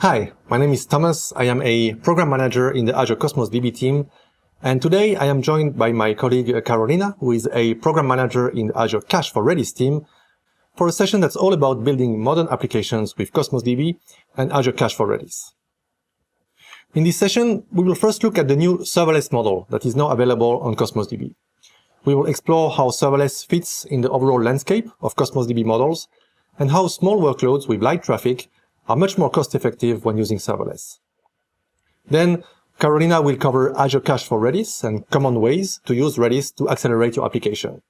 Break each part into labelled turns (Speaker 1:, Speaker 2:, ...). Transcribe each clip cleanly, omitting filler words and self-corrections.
Speaker 1: Hi, my name is Thomas. I am a program manager in the Azure Cosmos DB team. And today I am joined by my colleague Carolina, who is a program manager in the Azure Cache Redis team, for a session that's all about building modern applications with Cosmos DB and Azure Cache Redis. In this session, we will first look at the new serverless model that is now available on Cosmos DB. We will explore how serverless fits in the overall landscape of Cosmos DB models and how small workloads with light traffic are much more cost-effective when using serverless. Then, Carolina will cover Azure Cache Redis and common ways to use Redis to accelerate your application.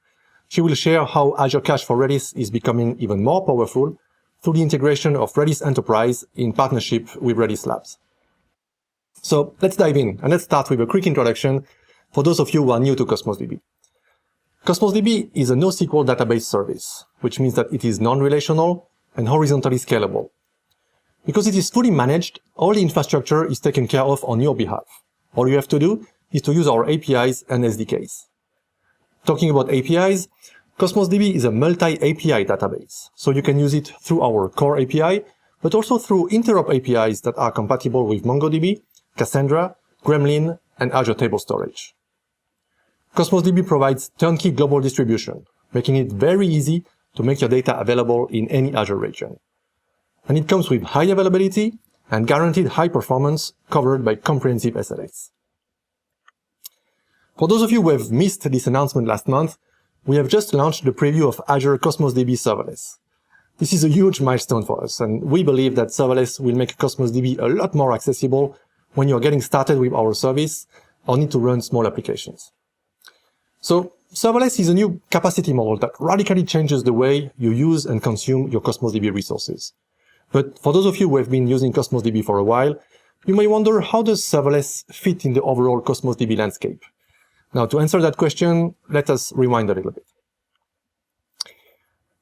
Speaker 1: She will share how Azure Cache Redis is becoming even more powerful through the integration of Redis Enterprise in partnership with Redis Labs. So let's dive in, and let's start with a quick introduction for those of you who are new to Cosmos DB. Cosmos DB is a NoSQL database service, which means that it is non-relational and horizontally scalable. Because it is fully managed, all the infrastructure is taken care of on your behalf. All you have to do is to use our APIs and SDKs. Talking about APIs, Cosmos DB is a multi-API database, so you can use it through our core API, but also through interop APIs that are compatible with MongoDB, Cassandra, Gremlin, and Azure Table Storage. Cosmos DB provides turnkey global distribution, making it very easy to make your data available in any Azure region. And it comes with high availability and guaranteed high performance covered by comprehensive SLAs. For those of you who have missed this announcement last month, we have just launched the preview of Azure Cosmos DB Serverless. This is a huge milestone for us, and we believe that Serverless will make Cosmos DB a lot more accessible when you're getting started with our service or need to run small applications. So, Serverless is a new capacity model that radically changes the way you use and consume your Cosmos DB resources. But for those of you who have been using Cosmos DB for a while, you may wonder, how does serverless fit in the overall Cosmos DB landscape? Now, to answer that question, let us rewind a little bit.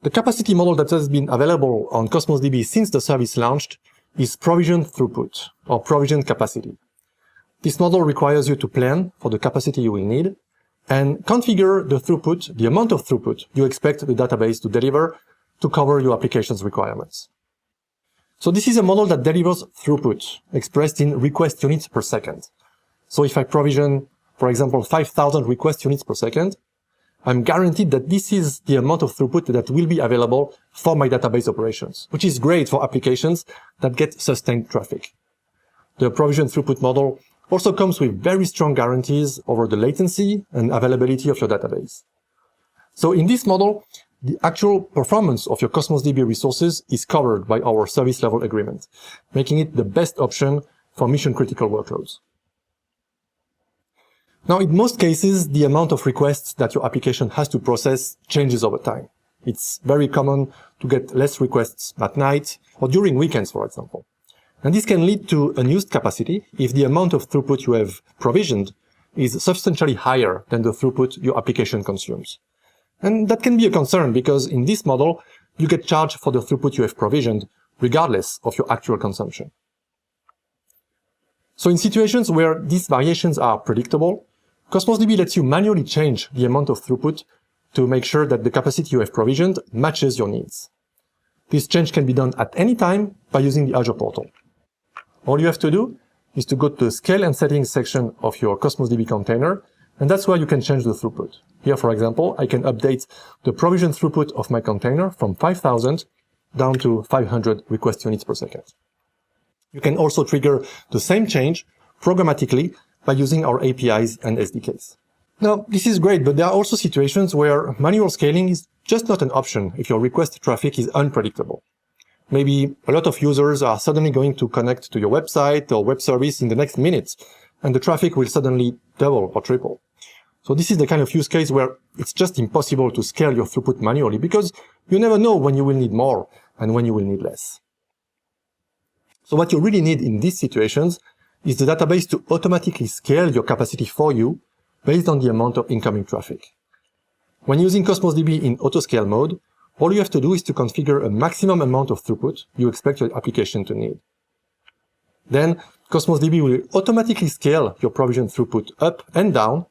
Speaker 1: The capacity model that has been available on Cosmos DB since the service launched is provision throughput, or provision capacity. This model requires you to plan for the capacity you will need and configure the throughput, the amount of throughput you expect the database to deliver to cover your application's requirements. So this is a model that delivers throughput, expressed in request units per second. So if I provision, for example, 5,000 request units per second, I'm guaranteed that this is the amount of throughput that will be available for my database operations, which is great for applications that get sustained traffic. The provision throughput model also comes with very strong guarantees over the latency and availability of your database. So in this model, the actual performance of your Cosmos DB resources is covered by our service level agreement, making it the best option for mission-critical workloads. Now, in most cases, the amount of requests that your application has to process changes over time. It's very common to get less requests at night or during weekends, for example. And this can lead to unused capacity if the amount of throughput you have provisioned is substantially higher than the throughput your application consumes. And that can be a concern because in this model, you get charged for the throughput you have provisioned, regardless of your actual consumption. So in situations where these variations are predictable, Cosmos DB lets you manually change the amount of throughput to make sure that the capacity you have provisioned matches your needs. This change can be done at any time by using the Azure portal. All you have to do is to go to the Scale and Settings section of your Cosmos DB container, and that's where you can change the throughput. Here, for example, I can update the provision throughput of my container from 5,000 down to 500 request units per second. You can also trigger the same change programmatically by using our APIs and SDKs. Now, this is great, but there are also situations where manual scaling is just not an option if your request traffic is unpredictable. Maybe a lot of users are suddenly going to connect to your website or web service in the next minute, and the traffic will suddenly double or triple. So this is the kind of use case where it's just impossible to scale your throughput manually because you never know when you will need more and when you will need less. So what you really need in these situations is the database to automatically scale your capacity for you based on the amount of incoming traffic. When using Cosmos DB in Autoscale mode, all you have to do is to configure a maximum amount of throughput you expect your application to need. Then Cosmos DB will automatically scale your provision throughput up and down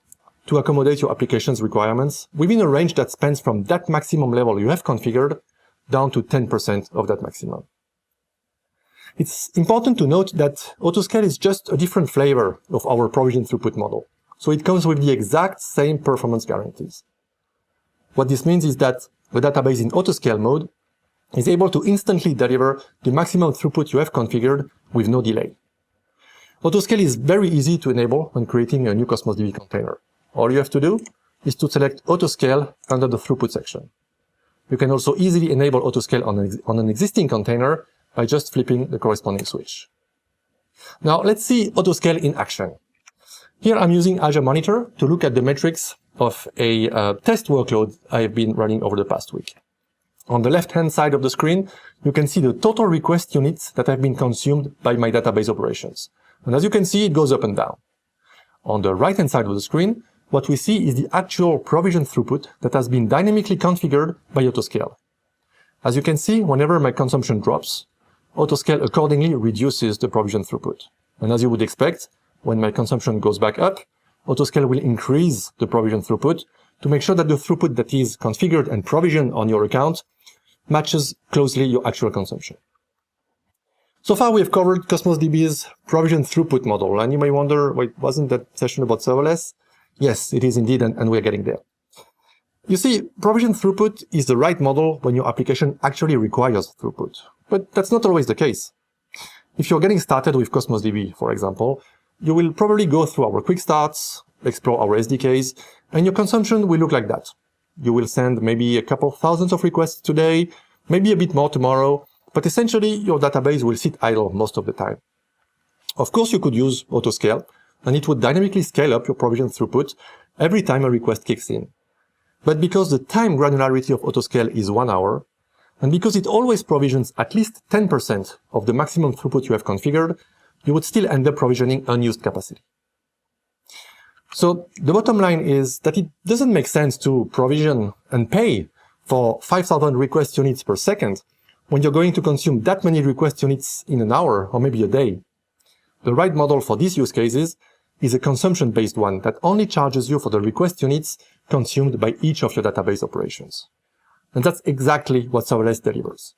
Speaker 1: to accommodate your application's requirements within a range that spans from that maximum level you have configured down to 10% of that maximum. It's important to note that Autoscale is just a different flavor of our provision throughput model. So it comes with the exact same performance guarantees. What this means is that the database in Autoscale mode is able to instantly deliver the maximum throughput you have configured with no delay. Autoscale is very easy to enable when creating a new Cosmos DB container. All you have to do is to select Autoscale under the throughput section. You can also easily enable Autoscale on an existing container by just flipping the corresponding switch. Now let's see Autoscale in action. Here I'm using Azure Monitor to look at the metrics of a test workload I've been running over the past week. On the left-hand side of the screen, you can see the total request units that have been consumed by my database operations. And as you can see, it goes up and down. On the right-hand side of the screen, what we see is the actual provision throughput that has been dynamically configured by Autoscale. As you can see, whenever my consumption drops, Autoscale accordingly reduces the provision throughput. And as you would expect, when my consumption goes back up, Autoscale will increase the provision throughput to make sure that the throughput that is configured and provisioned on your account matches closely your actual consumption. So far, we have covered Cosmos DB's provision throughput model, and you may wonder, wait, wasn't that session about serverless? Yes, it is indeed, and we're getting there. You see, provision throughput is the right model when your application actually requires throughput, but that's not always the case. If you're getting started with Cosmos DB, for example, you will probably go through our quick starts, explore our SDKs, and your consumption will look like that. You will send maybe a couple thousands of requests today, maybe a bit more tomorrow, but essentially your database will sit idle most of the time. Of course, you could use Autoscale, and it would dynamically scale up your provision throughput every time a request kicks in. But because the time granularity of Autoscale is 1 hour, and because it always provisions at least 10% of the maximum throughput you have configured, you would still end up provisioning unused capacity. So the bottom line is that it doesn't make sense to provision and pay for 5,000 request units per second when you're going to consume that many request units in an hour or maybe a day. The right model for these use cases is a consumption-based one that only charges you for the request units consumed by each of your database operations. And that's exactly what Serverless delivers.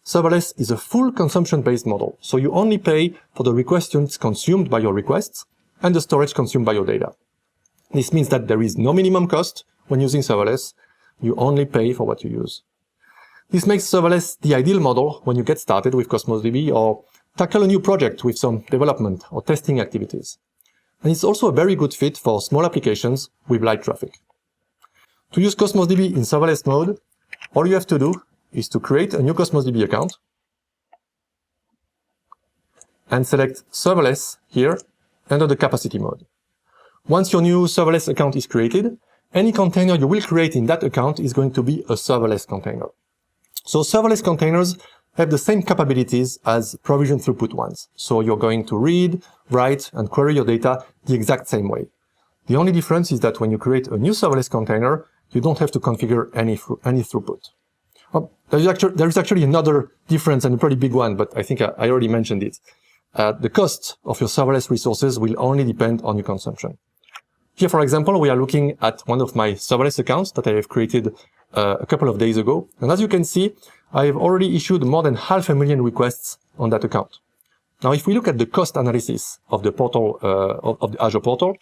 Speaker 1: Serverless is a full consumption-based model, so you only pay for the request units consumed by your requests and the storage consumed by your data. This means that there is no minimum cost when using Serverless. You only pay for what you use. This makes Serverless the ideal model when you get started with Cosmos DB or tackle a new project with some development or testing activities. And it's also a very good fit for small applications with light traffic. To use Cosmos DB in Serverless mode, all you have to do is to create a new Cosmos DB account and select Serverless here under the capacity mode. Once your new Serverless account is created, any container you will create in that account is going to be a Serverless container. So Serverless containers have the same capabilities as provision throughput ones. So you're going to read, write, and query your data the exact same way. The only difference is that when you create a new Serverless container, you don't have to configure any throughput. There is actually another difference, and a pretty big one, but I think I already mentioned it. The cost of your Serverless resources will only depend on your consumption. Here, for example, we are looking at one of my Serverless accounts that I have created a couple of days ago. And as you can see, I have already issued more than 500,000 requests on that account. Now, if we look at the cost analysis of the portal, of the Azure portal,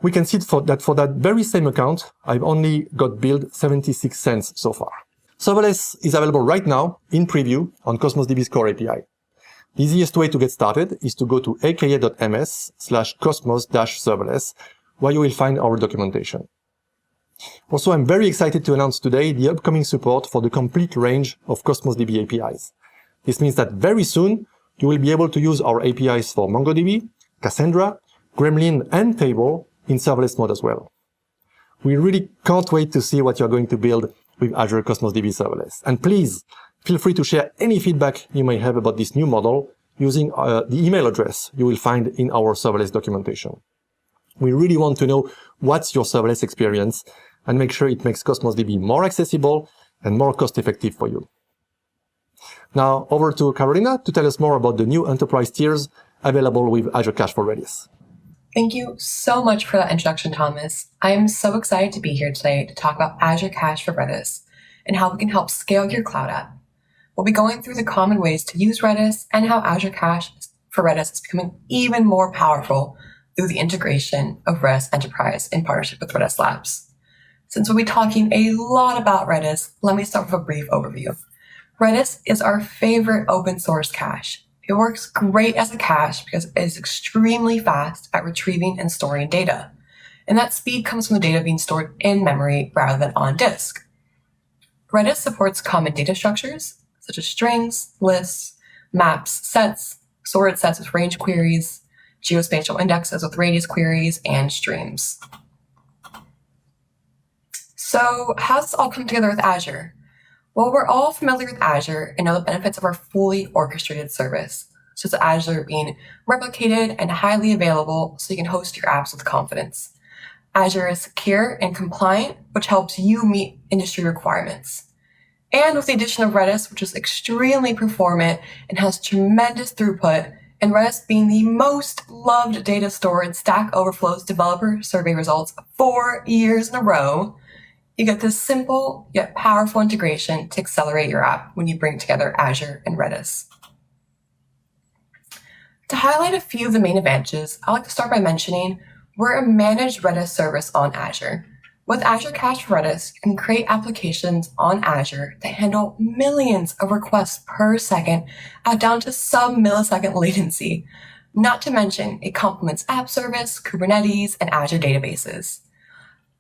Speaker 1: we can see that for that very same account, I've only got billed 76 cents so far. Serverless is available right now in preview on Cosmos DB's core API. The easiest way to get started is to go to aka.ms/cosmos-serverless, where you will find our documentation. Also, I'm very excited to announce today the upcoming support for the complete range of Cosmos DB APIs. This means that very soon, you will be able to use our APIs for MongoDB, Cassandra, Gremlin, and Table in serverless mode as well. We really can't wait to see what you're going to build with Azure Cosmos DB Serverless. And please, feel free to share any feedback you may have about this new model using the email address you will find in our serverless documentation. We really want to know what's your serverless experience and make sure it makes Cosmos DB more accessible and more cost-effective for you. Now, over to Carolina to tell us more about the new enterprise tiers available with Azure Cache for Redis.
Speaker 2: Thank you so much for that introduction, Thomas. I am so excited to be here today to talk about Azure Cache for Redis and how we can help scale your cloud app. we'll be going through the common ways to use Redis and how Azure Cache for Redis is becoming even more powerful through the integration of Redis Enterprise in partnership with Redis Labs. Since we'll be talking a lot about Redis, let me start with a brief overview. Redis is our favorite open source cache. It works great as a cache because it is extremely fast at retrieving and storing data. And that speed comes from the data being stored in memory rather than on disk. Redis supports common data structures such as strings, lists, maps, sets, sorted sets with range queries, geospatial indexes with radius queries, and streams. So how does this all come together with Azure? Well, we're all familiar with Azure and know the benefits of our fully orchestrated service, such as Azure being replicated and highly available so you can host your apps with confidence. Azure is secure and compliant, which helps you meet industry requirements. And with the addition of Redis, which is extremely performant and has tremendous throughput, and Redis being the most loved data store in Stack Overflow's developer survey results 4 years in a row, you get this simple yet powerful integration to accelerate your app when you bring together Azure and Redis. To highlight a few of the main advantages, I'd like to start by mentioning we're a managed Redis service on Azure. With Azure Cache Redis, you can create applications on Azure that handle millions of requests per second at down to sub-millisecond latency. Not to mention, it complements App Service, Kubernetes, and Azure databases.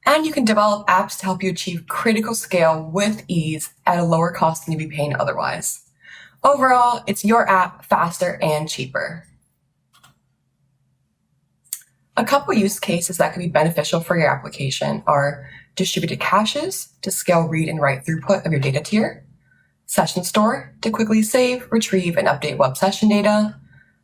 Speaker 2: And you can develop apps to help you achieve critical scale with ease at a lower cost than you'd be paying otherwise. Overall, it's your app faster and cheaper. A couple use cases that can be beneficial for your application are distributed caches to scale read and write throughput of your data tier, Session Store to quickly save, retrieve, and update web session data,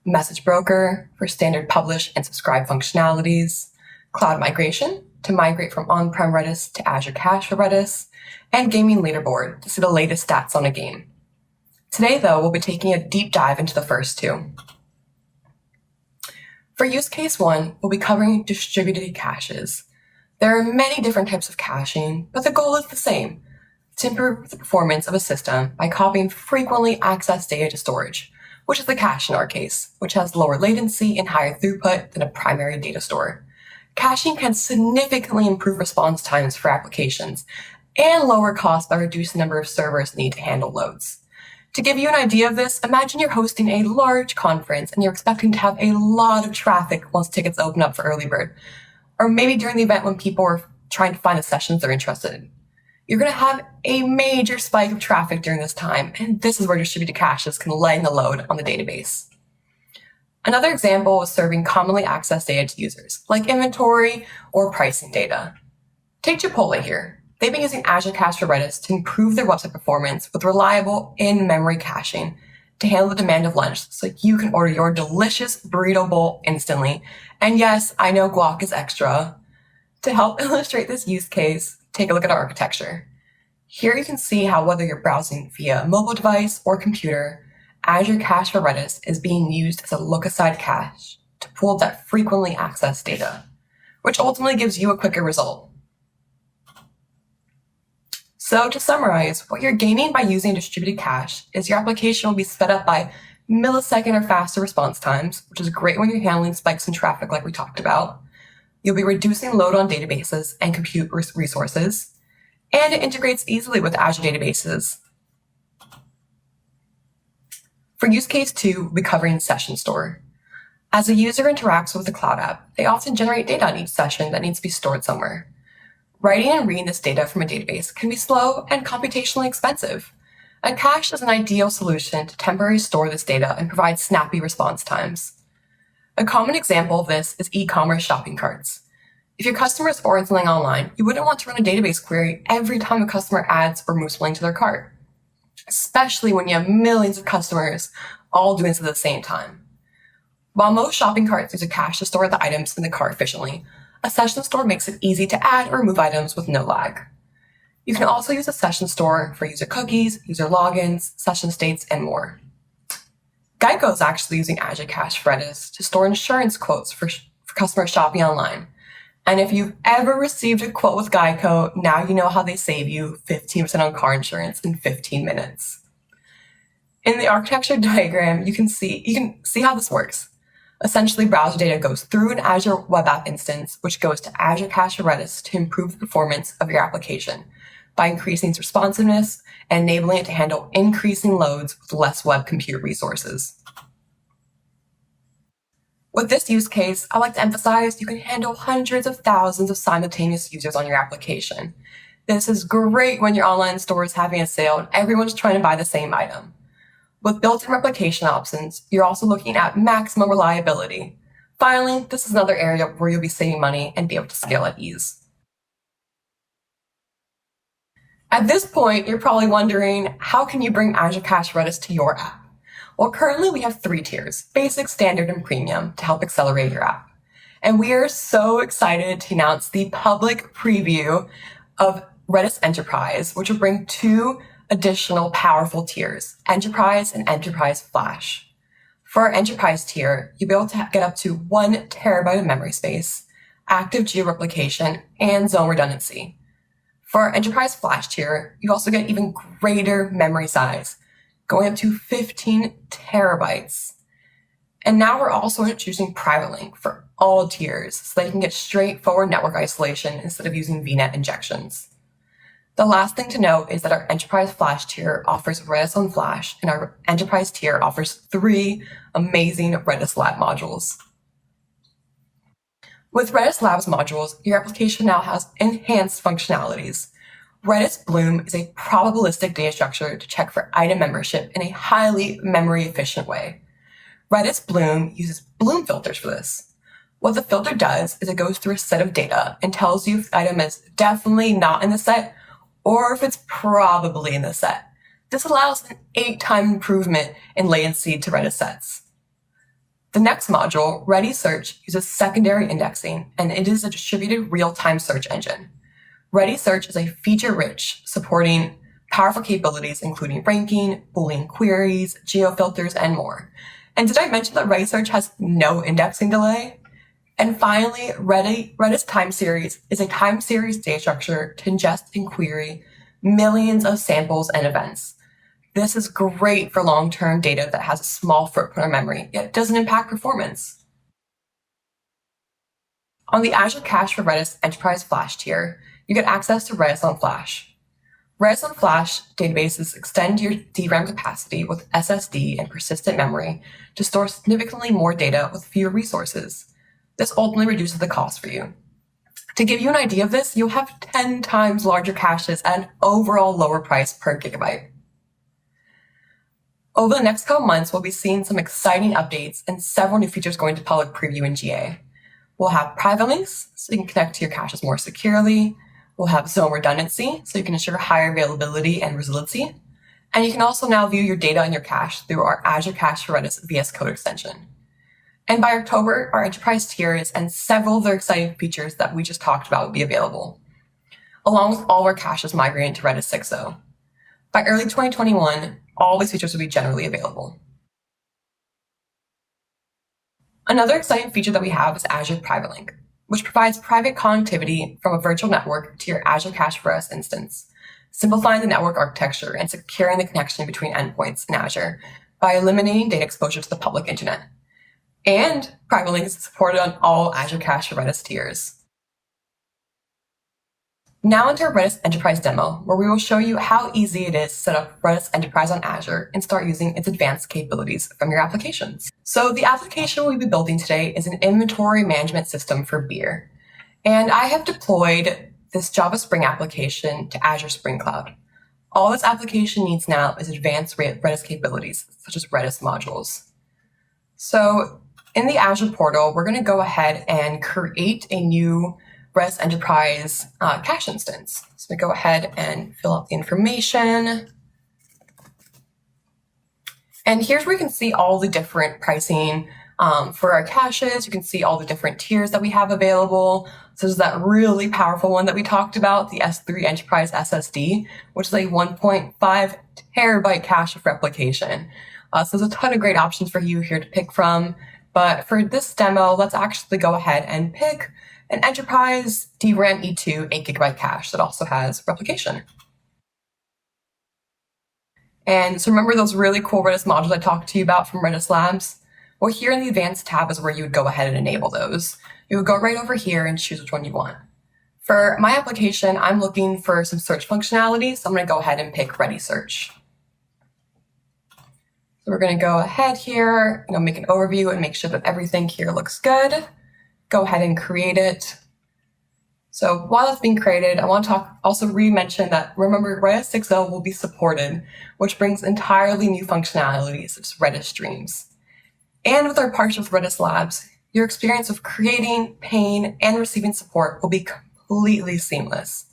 Speaker 2: Message Broker for standard publish and subscribe functionalities, Cloud Migration to migrate from on-prem Redis to Azure Cache for Redis, and Gaming Leaderboard to see the latest stats on a game. Today, though, we'll be taking a deep dive into the first two. For use case 1, we'll be covering distributed caches. There are many different types of caching, but the goal is the same: to improve the performance of a system by copying frequently accessed data to storage, which is the cache in our case, which has lower latency and higher throughput than a primary data store. Caching can significantly improve response times for applications and lower costs by reducing the number of servers needed to handle loads. To give you an idea of this, imagine you're hosting a large conference and you're expecting to have a lot of traffic once tickets open up for early bird, or maybe during the event when people are trying to find the sessions they're interested in. You're going to have a major spike of traffic during this time, and this is where distributed caches can lighten the load on the database. Another example is serving commonly accessed data to users, like inventory or pricing data. Take Chipotle here. They've been using Azure Cache for Redis to improve their website performance with reliable in-memory caching to handle the demand of lunch so you can order your delicious burrito bowl instantly. And yes, I know guac is extra. To help illustrate this use case, take a look at our architecture. Here you can see how whether you're browsing via a mobile device or computer, Azure Cache for Redis is being used as a look-aside cache to pull that frequently accessed data, which ultimately gives you a quicker result. So to summarize, what you're gaining by using a distributed cache is your application will be sped up by millisecond or faster response times, which is great when you're handling spikes in traffic like we talked about. You'll be reducing load on databases and compute resources, and it integrates easily with Azure databases. For use case 2, we'll be covering Session Store. As a user interacts with the cloud app, they often generate data on each session that needs to be stored somewhere. Writing and reading this data from a database can be slow and computationally expensive. A cache is an ideal solution to temporarily store this data and provide snappy response times. A common example of this is e-commerce shopping carts. If your customer is ordering something online, you wouldn't want to run a database query every time a customer adds or moves something to their cart, especially when you have millions of customers all doing this at the same time. While most shopping carts use a cache to store the items in the cart efficiently, a session store makes it easy to add or remove items with no lag. You can also use a session store for user cookies, user logins, session states, and more. Geico is actually using Azure Cache Redis to store insurance quotes for customers shopping online. And if you've ever received a quote with Geico, now you know how they save you 15% on car insurance in 15 minutes. In the architecture diagram, you can see how this works. Essentially, browser data goes through an Azure web app instance, which goes to Azure Cache Redis to improve the performance of your application by increasing its responsiveness and enabling it to handle increasing loads with less web compute resources. With this use case, I like to emphasize you can handle hundreds of thousands of simultaneous users on your application. This is great when your online store is having a sale and everyone's trying to buy the same item. With built-in replication options, you're also looking at maximum reliability. Finally, this is another area where you'll be saving money and be able to scale at ease. At this point, you're probably wondering, how can you bring Azure Cache Redis to your app? Well, currently we have 3 tiers, Basic, Standard, and Premium, to help accelerate your app. And we are so excited to announce the public preview of Redis Enterprise, which will bring 2 additional powerful tiers, Enterprise and Enterprise Flash. For our Enterprise tier, you'll be able to get up to 1 terabyte of memory space, active geo-replication, and zone redundancy. For our Enterprise Flash tier, you also get even greater memory size, going up to 15 terabytes. And now we're also introducing Private Link for all tiers, so that you can get straightforward network isolation instead of using VNet injections. The last thing to note is that our Enterprise Flash tier offers Redis on Flash, and our Enterprise tier offers 3 amazing Redis Lab modules. With Redis Labs modules, your application now has enhanced functionalities. Redis Bloom is a probabilistic data structure to check for item membership in a highly memory-efficient way. Redis Bloom uses Bloom filters for this. What the filter does is it goes through a set of data and tells you if the item is definitely not in the set or if it's probably in the set. This allows an 8-time improvement in latency to Redis sets. The next module, Redis Search, uses secondary indexing, and it is a distributed real-time search engine. Redis Search is a feature-rich, supporting powerful capabilities including ranking, Boolean queries, geofilters, and more. And did I mention that Redis Search has no indexing delay? And finally, Redis Time Series is a time series data structure to ingest and query millions of samples and events. This is great for long-term data that has a small footprint of memory, yet doesn't impact performance. On the Azure Cache for Redis Enterprise Flash tier, you get access to Redis on Flash. Redis on Flash databases extend your DRAM capacity with SSD and persistent memory to store significantly more data with fewer resources. This ultimately reduces the cost for you. To give you an idea of this, you'll have 10 times larger caches at an overall lower price per gigabyte. Over the next couple months, we'll be seeing some exciting updates and several new features going to public preview in GA. We'll have private links, so you can connect to your caches more securely. We'll have zone redundancy, so you can ensure higher availability and resiliency. And you can also now view your data in your cache through our Azure Cache Redis VS Code extension. And by October, our enterprise tiers and several other exciting features that we just talked about will be available, along with all of our caches migrating to Redis 6.0. By early 2021, all these features will be generally available. Another exciting feature that we have is Azure Private Link, which provides private connectivity from a virtual network to your Azure Cache Redis instance, simplifying the network architecture and securing the connection between endpoints in Azure by eliminating data exposure to the public internet. And Private Link is supported on all Azure Cache Redis tiers. Now into our Redis Enterprise demo, where we will show you how easy it is to set up Redis Enterprise on Azure and start using its advanced capabilities from your applications. So the application we'll be building today is an inventory management system for beer. And I have deployed this Java Spring application to Azure Spring Cloud. All this application needs now is advanced Redis capabilities, such as Redis modules. So in the Azure portal, we're going to go ahead and create a new Redis Enterprise cache instance. So we go ahead and fill out the information. And here's where you can see all the different pricing for our caches. You can see all the different tiers that we have available. So there's that really powerful one that we talked about, the S3 Enterprise SSD, which is a 1.5 terabyte cache of replication. So there's a ton of great options for you here to pick from. But for this demo, let's actually go ahead and pick an Enterprise DRAM E2 8GB cache that also has replication. And so remember those really cool Redis modules I talked to you about from Redis Labs? Well, here in the Advanced tab is where you would go ahead and enable those. You would go right over here and choose which one you want. For my application, I'm looking for some search functionality, so I'm going to go ahead and pick Ready Search. So we're going to go ahead here, make an overview and make sure that everything here looks good. Go ahead and create it. So while that's being created, I want to also re-mention that, remember, Redis 6.0 will be supported, which brings entirely new functionalities such as Redis streams. And with our partnership with Redis Labs, your experience of creating, paying, and receiving support will be completely seamless.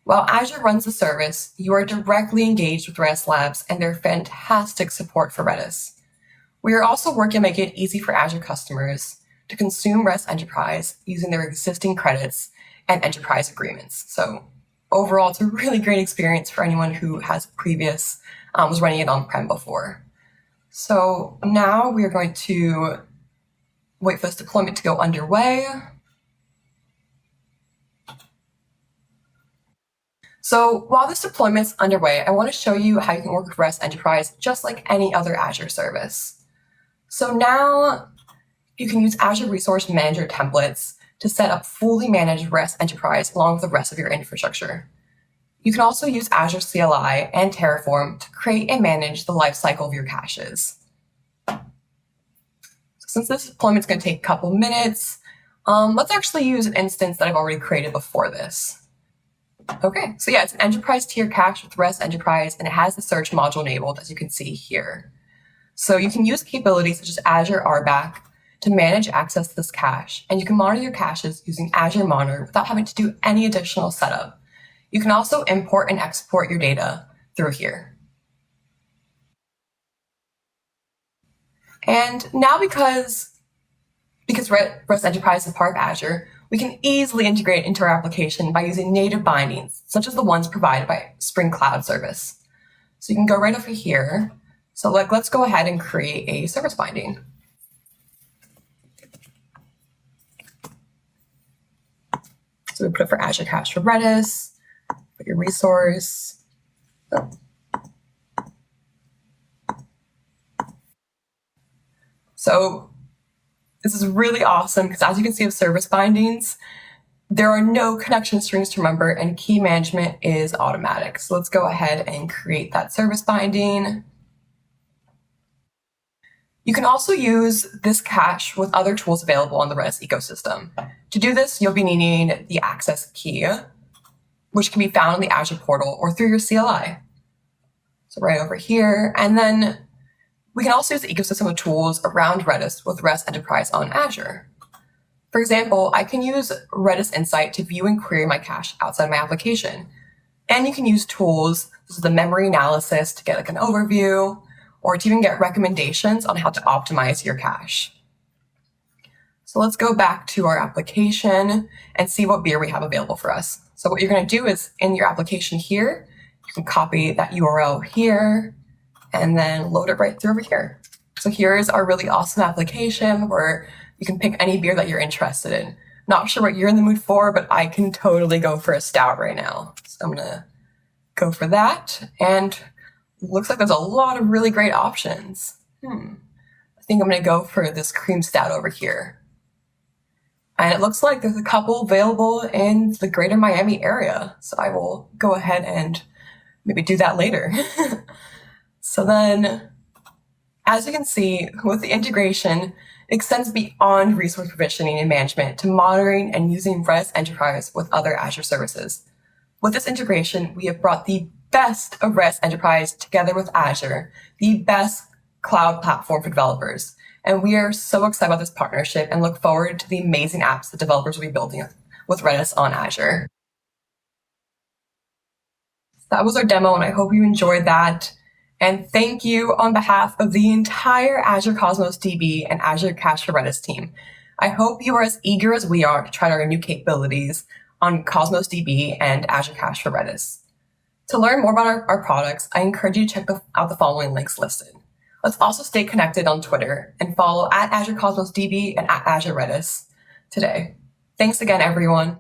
Speaker 2: While Azure runs the service, you are directly engaged with Redis Labs and their fantastic support for Redis. We are also working to make it easy for Azure customers to consume Redis Enterprise using their existing credits and enterprise agreements. So overall, it's a really great experience for anyone who has was running it on-prem before. So now we are going to wait for this deployment to go underway. So while this deployment's underway, I want to show you how you can work with Redis Enterprise just like any other Azure service. So now you can use Azure Resource Manager templates to set up fully managed Redis Enterprise along with the rest of your infrastructure. You can also use Azure CLI and Terraform to create and manage the lifecycle of your caches. Since this deployment is going to take a couple minutes, let's actually use an instance that I've already created before this. Okay, so yeah, it's an enterprise tier cache with Redis Enterprise, and it has the search module enabled, as you can see here. So you can use capabilities such as Azure RBAC to manage access to this cache, and you can monitor your caches using Azure Monitor without having to do any additional setup. You can also import and export your data through here. And now because Redis Enterprise is part of Azure, we can easily integrate into our application by using native bindings, such as the ones provided by Spring Cloud Service. So you can go right over here. So let's go ahead and create a service binding. So we put it for Azure Cache Redis, put your resource. Oh. So this is really awesome because as you can see with service bindings, there are no connection strings to remember and key management is automatic. So let's go ahead and create that service binding. You can also use this cache with other tools available on the Redis ecosystem. To do this, you'll be needing the access key, which can be found in the Azure portal or through your CLI. So right over here. And then we can also use the ecosystem of tools around Redis with Redis Enterprise on Azure. For example, I can use Redis Insight to view and query my cache outside my application. And you can use tools, this is the memory analysis to get an overview, or to even get recommendations on how to optimize your cache. So let's go back to our application and see what beer we have available for us. So what you're going to do is in your application here, you can copy that URL here and then load it right through over here. So here's our really awesome application where you can pick any beer that you're interested in. Not sure what you're in the mood for, but I can totally go for a stout right now. So I'm going to go for that. And looks like there's a lot of really great options. I think I'm going to go for this cream stout over here. And it looks like there's a couple available in the greater Miami area. So I will go ahead and maybe do that later. So then, as you can see, with the integration, it extends beyond resource provisioning and management to monitoring and using Redis Enterprise with other Azure services. With this integration, we have brought the best of Redis Enterprise together with Azure, the best cloud platform for developers. And we are so excited about this partnership and look forward to the amazing apps that developers will be building with Redis on Azure. That was our demo, and I hope you enjoyed that. And thank you on behalf of the entire Azure Cosmos DB and Azure Cache Redis team. I hope you are as eager as we are to try our new capabilities on Cosmos DB and Azure Cache Redis. To learn more about our products, I encourage you to check out the following links listed. Let's also stay connected on Twitter and follow @Azure Cosmos DB and @Azure Redis today. Thanks again, everyone.